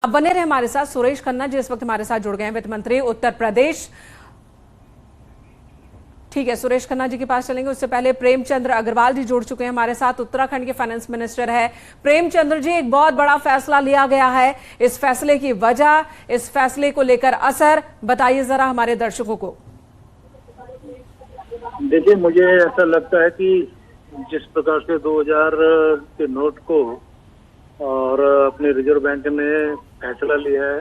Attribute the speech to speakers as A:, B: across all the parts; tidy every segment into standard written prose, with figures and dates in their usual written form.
A: अब बने रहे हमारे साथ सुरेश खन्ना जी इस वक्त हमारे साथ जुड़ गए हैं, वित्त मंत्री उत्तर प्रदेश। ठीक है, सुरेश खन्ना जी के पास चलेंगे। उससे पहले प्रेमचंद्र अग्रवाल जी जुड़ चुके हैं हमारे साथ, उत्तराखंड के फाइनेंस मिनिस्टर है। प्रेमचंद्र जी, एक बहुत बड़ा फैसला लिया गया है, इस फैसले की वजह, इस फैसले को लेकर असर बताइए जरा हमारे दर्शकों को।
B: देखिए, मुझे ऐसा लगता है कि जिस प्रकार से 2000 के नोट को और अपने रिजर्व बैंक ने फैसला लिया है,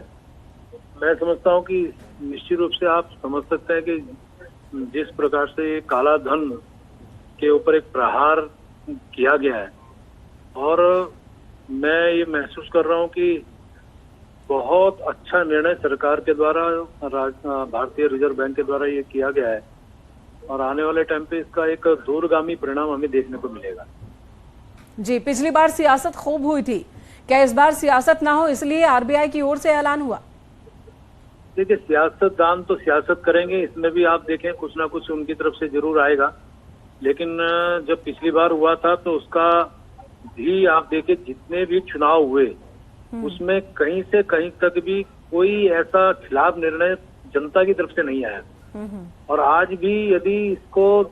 B: मैं समझता हूं कि निश्चित रूप से आप समझ सकते हैं कि जिस प्रकार से काला धन के ऊपर एक प्रहार किया गया है, और मैं ये महसूस कर रहा हूं कि बहुत अच्छा निर्णय सरकार के द्वारा, भारतीय रिजर्व बैंक के द्वारा ये किया गया है, और आने वाले टाइम पे इसका एक दूरगामी परिणाम हमें देखने को मिलेगा।
A: जी, पिछली बार सियासत खूब हुई थी, क्या इस बार सियासत ना हो इसलिए आरबीआई की ओर से ऐलान हुआ?
B: देखिए, सियासतदान तो सियासत करेंगे, इसमें भी आप देखें कुछ ना कुछ उनकी तरफ से जरूर आएगा। लेकिन जब पिछली बार हुआ था तो उसका भी आप देखें, जितने भी चुनाव हुए उसमें कहीं से कहीं तक भी कोई ऐसा खिलाफ निर्णय जनता की तरफ से नहीं आया। और आज भी यदि इसको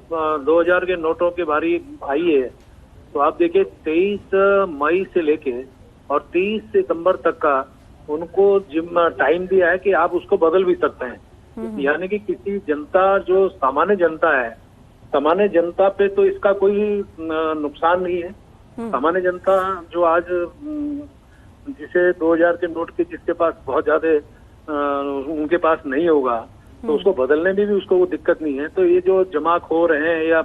B: 2000 के नोटों के बारी आई है तो आप देखिए 23 मई से लेके और 30 सितंबर तक का उनको टाइम दिया है कि आप उसको बदल भी सकते हैं। यानी कि किसी जनता, जो सामान्य जनता है, सामान्य जनता पे तो इसका कोई नुकसान नहीं है। सामान्य जनता जो आज जिसे 2000 के नोट के जिसके पास बहुत ज्यादा उनके पास नहीं होगा तो उसको बदलने में भी उसको वो दिक्कत नहीं है। तो ये जो जमाखोर हैं या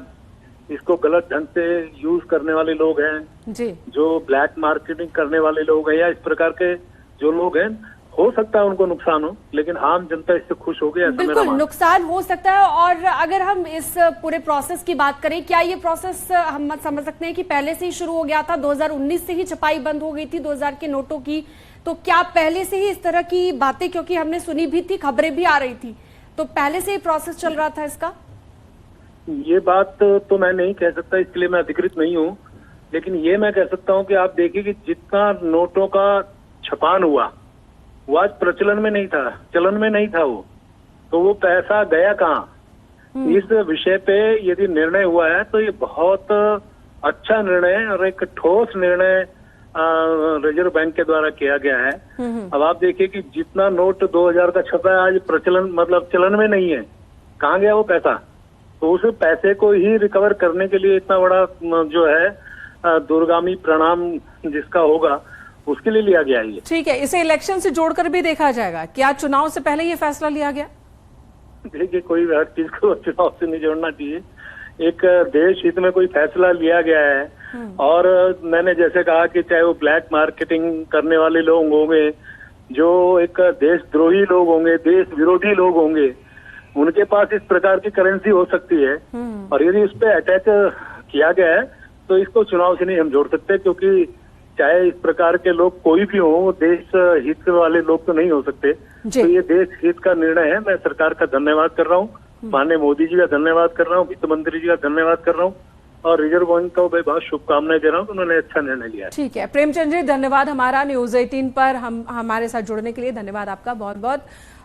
B: इसको गलत ढंग से यूज करने वाले लोग हैं
A: जी, जो
B: ब्लैक मार्केटिंग करने वाले लोग हैं, या इस प्रकार के जो लोग हैं, हो सकता है उनको नुकसान हो, लेकिन आम जनता इससे खुश हो गई, ऐसा मेरा मानना है।
C: नुकसान हो सकता है। और अगर हम इस पूरे प्रोसेस की बात करें, क्या ये प्रोसेस हम समझ सकते हैं कि पहले से ही शुरू हो गया था? 2019 से ही छपाई बंद हो गई थी 2000 के नोटों की, तो क्या पहले से ही इस तरह की बातें, क्योंकि हमने सुनी भी थी, खबरें भी आ रही थी, तो पहले से ही प्रोसेस चल रहा था इसका?
B: ये बात तो मैं नहीं कह सकता, इसके लिए मैं अधिकृत नहीं हूँ। लेकिन ये मैं कह सकता हूँ कि आप देखिए कि जितना नोटों का छपान हुआ वो आज प्रचलन में नहीं था, चलन में नहीं था वो, तो वो पैसा गया कहाँ? इस विषय पे यदि निर्णय हुआ है तो ये बहुत अच्छा निर्णय और एक ठोस निर्णय रिजर्व बैंक के द्वारा किया गया है। अब आप देखिए कि जितना नोट 2000 का छपा है आज प्रचलन, मतलब चलन में नहीं है, कहाँ गया वो पैसा? तो उस पैसे को ही रिकवर करने के लिए इतना बड़ा जो है दूरगामी परिणाम जिसका होगा उसके लिए लिया गया है।
A: ठीक है, इसे इलेक्शन से जोड़कर भी देखा जाएगा, क्या चुनाव से पहले ये फैसला लिया गया?
B: देखिए, कोई हर चीज को चुनाव से नहीं जोड़ना चाहिए। एक देश हित में कोई फैसला लिया गया है, और मैंने जैसे कहा कि चाहे वो ब्लैक मार्केटिंग करने वाले लोग होंगे, जो एक देशद्रोही लोग होंगे, देश विरोधी लोग होंगे, उनके पास इस प्रकार की करेंसी हो सकती है, और यदि उस पर अटैक किया गया है तो इसको चुनाव से नहीं हम जोड़ सकते, क्योंकि चाहे इस प्रकार के लोग कोई भी हो, देश हित वाले लोग तो नहीं हो सकते। तो ये देश हित का निर्णय है। मैं सरकार का धन्यवाद कर रहा हूँ, माननीय मोदी जी का धन्यवाद कर रहा हूँ, वित्त मंत्री जी का धन्यवाद कर रहा हूँ, और रिजर्व बैंक को मैं बहुत शुभकामनाएं दे रहा हूँ, उन्होंने अच्छा निर्णय लिया।
A: ठीक है प्रेमचंद जी, धन्यवाद हमारा न्यूज़ 18 पर हमारे साथ जुड़ने के लिए। धन्यवाद आपका बहुत बहुत।